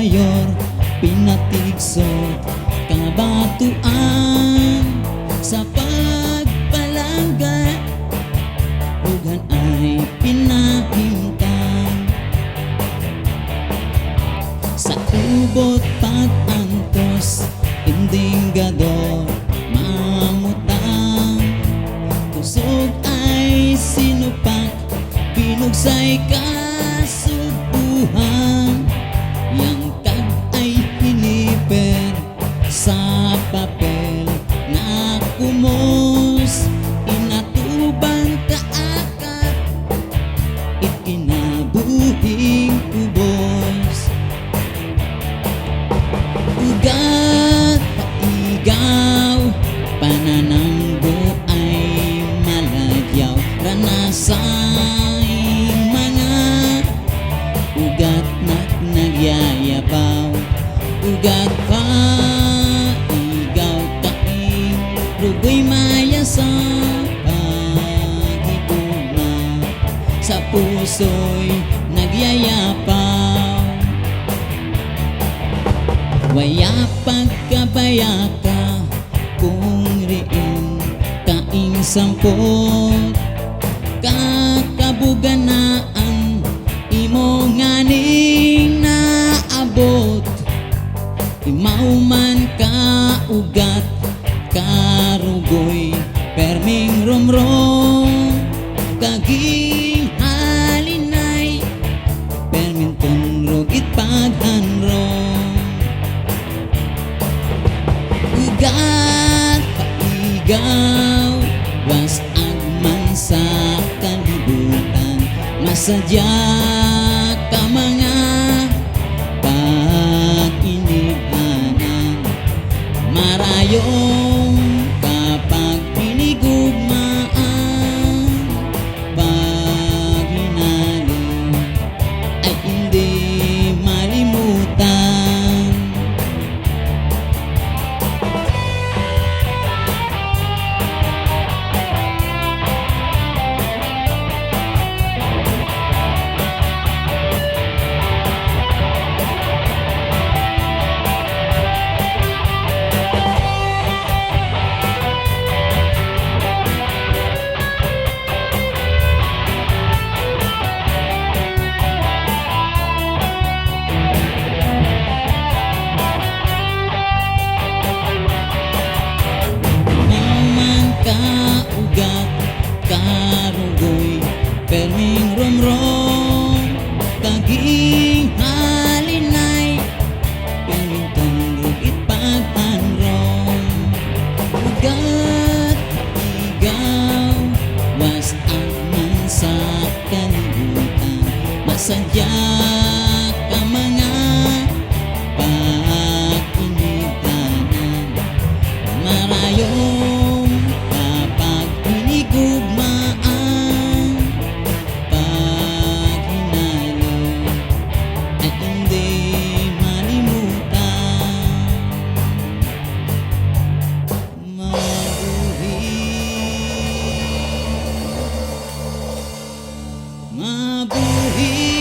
mayor, pinatigsot kabatuan sa pagpalangga, ugan ay pinahimtang sa ubot pag-antos, indinggador mamutang, kusog ay sinupak, pinugsay kasubuhan, yang kag ay hiniper sa papel na kumos, inatuban kaakat, ikinabuhing kubos. Ugat paigaw, pananambo ay malagyaw, ranasay mga ugat na nagyayabaw. Ugat pa igaw kaing, rugoy maya sa pagiguma, sa puso'y nagyayapaw. Waya pagkabaya ka kung riin kaing sampot, kakabuganaan imo nganing naabot. Imauman ka ugat karugoy, perming romrom kaging halinay, perming tunrugit paghanrom. Ugat paigaw, was agman sa kalibutan, masadya ka mga pag-inighanan, marayong kapag pinigugmaan, pag hinalo ay hindi malimutan. Ugat karugoy, perming romrom kaging halinay, perming tunrugit paghanrom. Ugat igaw, was agman sa kalibutan, masadya ka mga pag-inighanan, marayong kapag pinigugmaan, pag hinalo ay hindi malimutan. Mabuhi, mabuhi.